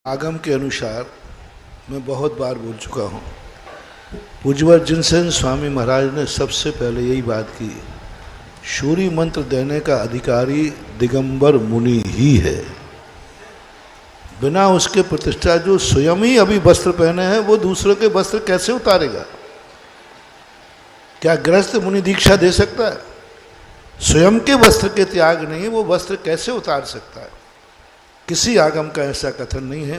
आगम के अनुसार मैं बहुत बार बोल चुका हूँ। पूज्यवर जिनसेन स्वामी महाराज ने सबसे पहले यही बात की, सूर्य मंत्र देने का अधिकारी दिगंबर मुनि ही है। बिना उसके प्रतिष्ठा, जो स्वयं ही अभी वस्त्र पहने हैं वो दूसरों के वस्त्र कैसे उतारेगा? क्या गृहस्थ मुनि दीक्षा दे सकता है? स्वयं के वस्त्र के त्याग नहीं, वो वस्त्र कैसे उतार सकता है? किसी आगम का ऐसा कथन नहीं है।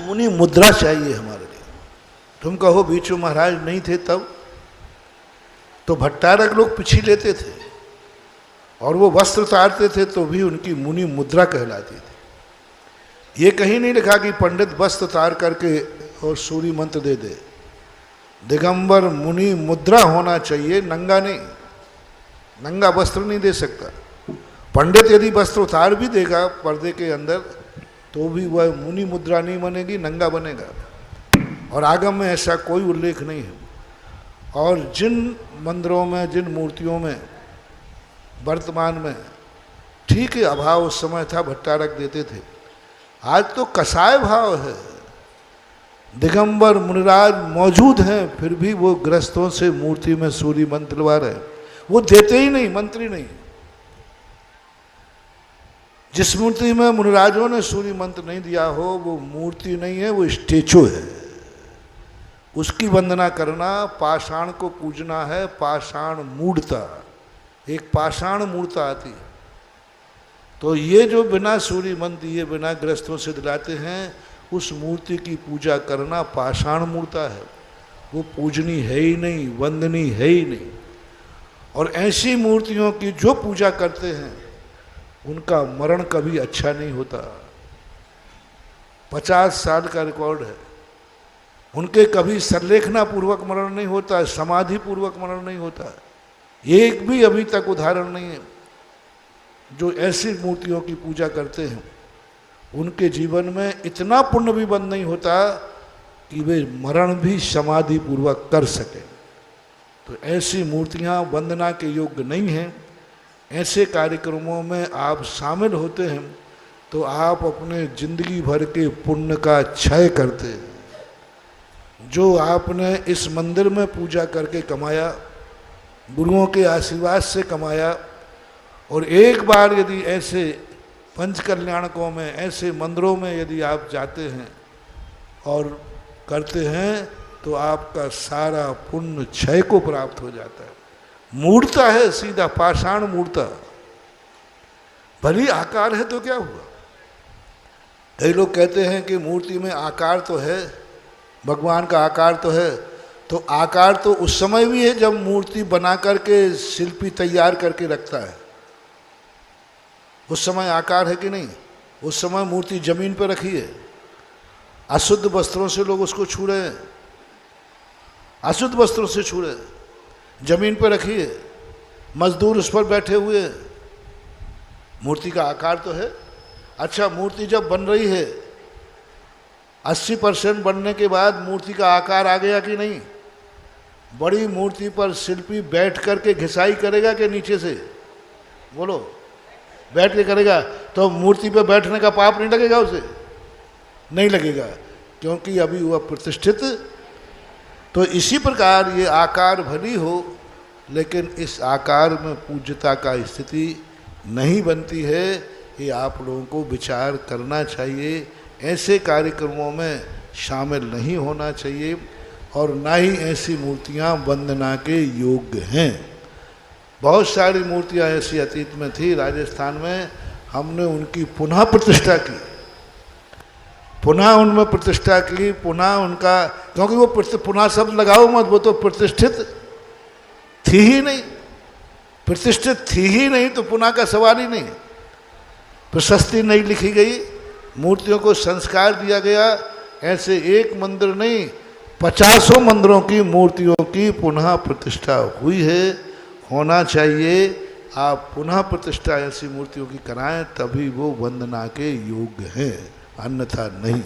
मुनि मुद्रा चाहिए हमारे लिए। तुम कहो बीच में महाराज नहीं थे तब तो भट्टारक लोग पिछी लेते थे और वो वस्त्र उतारते थे तो भी उनकी मुनि मुद्रा कहलाती थी। ये कहीं नहीं लिखा कि पंडित वस्त्र उतार करके और सूर्य मंत्र दे दे। दिगंबर मुनि मुद्रा होना चाहिए, नंगा नहीं। नंगा वस्त्र नहीं दे सकता। पंडित यदि वस्त्र उतार भी देगा पर्दे के अंदर तो भी वह मुनि मुद्रा नहीं बनेगी, नंगा बनेगा। और आगम में ऐसा कोई उल्लेख नहीं है। और जिन मंदिरों में, जिन मूर्तियों में वर्तमान में ठीक है अभाव उस समय था, भट्टारक देते थे। आज तो कसाय भाव है। दिगंबर मुनिराज मौजूद हैं फिर भी वो गृहस्थों से मूर्ति में सूर्य मंत्र लगा रहे हैं। वो देते ही नहीं, मंत्री नहीं। जिस मूर्ति में मुनिराजों ने सूर्य मंत्र नहीं दिया हो वो मूर्ति नहीं है, वो स्टेचू है। उसकी वंदना करना, पाषाण को पूजना है। पाषाण मूर्ता, एक पाषाण मूर्ता आती है। तो ये जो बिना सूर्य मंत्र दिए बिना गृहस्थों से दिलाते हैं, उस मूर्ति की पूजा करना पाषाण मूर्ता है। वो पूजनी है ही नहीं, वंदनी है ही नहीं। और ऐसी मूर्तियों की जो पूजा करते हैं उनका मरण कभी अच्छा नहीं होता। 50 साल का रिकॉर्ड है। उनके कभी संलेखना पूर्वक मरण नहीं होता, समाधि पूर्वक मरण नहीं होता। एक भी अभी तक उदाहरण नहीं है। जो ऐसी मूर्तियों की पूजा करते हैं उनके जीवन में इतना पुण्य भी बंद नहीं होता कि वे मरण भी समाधि पूर्वक कर सके। तो ऐसी मूर्तियां वंदना के योग्य नहीं हैं। ऐसे कार्यक्रमों में आप शामिल होते हैं तो आप अपने जिंदगी भर के पुण्य का क्षय करते हैं। जो आपने इस मंदिर में पूजा करके कमाया, गुरुओं के आशीर्वाद से कमाया, और एक बार यदि ऐसे पंच कल्याणकों में, ऐसे मंदिरों में यदि आप जाते हैं और करते हैं तो आपका सारा पुण्य क्षय को प्राप्त हो जाता है। मूर्ता है, सीधा पाषाण मूर्ता। भली आकार है तो क्या हुआ? कई लोग कहते हैं कि मूर्ति में आकार तो है, भगवान का आकार तो है। तो आकार तो उस समय भी है जब मूर्ति बना करके शिल्पी तैयार करके रखता है। उस समय आकार है कि नहीं? उस समय मूर्ति जमीन पर रखी है। अशुद्ध वस्त्रों से लोग उसको छू रहे हैं, अशुद्ध वस्त्रों से छू रहे हैं। जमीन पर रखी है, मजदूर उस पर बैठे हुए हैं। मूर्ति का आकार तो है। अच्छा, मूर्ति जब बन रही है 80% बनने के बाद मूर्ति का आकार आ गया कि नहीं? बड़ी मूर्ति पर शिल्पी बैठ करके घिसाई करेगा कि नीचे से? बोलो, बैठ के करेगा तो मूर्ति पर बैठने का पाप नहीं लगेगा उसे? नहीं लगेगा, क्योंकि अभी वह प्रतिष्ठित। तो इसी प्रकार ये आकार भली हो लेकिन इस आकार में पूज्यता का स्थिति नहीं बनती है। ये आप लोगों को विचार करना चाहिए। ऐसे कार्यक्रमों में शामिल नहीं होना चाहिए और ना ही ऐसी मूर्तियां वंदना के योग्य हैं। बहुत सारी मूर्तियां ऐसी अतीत में थी राजस्थान में, हमने उनकी पुनः प्रतिष्ठा की, पुनः उनमें प्रतिष्ठा की, पुनः उनका, क्योंकि वो पुनः शब्द लगाओ मत, वो तो प्रतिष्ठित थी ही नहीं। प्रतिष्ठित थी ही नहीं तो पुनः का सवाल ही नहीं। प्रशस्ति नहीं लिखी गई, मूर्तियों को संस्कार दिया गया। ऐसे एक मंदिर नहीं, 50 मंदिरों की मूर्तियों की पुनः प्रतिष्ठा हुई है। होना चाहिए। आप पुनः प्रतिष्ठा ऐसी मूर्तियों की कराएं तभी वो वंदना के योग्य हैं, अन्यथा नहीं।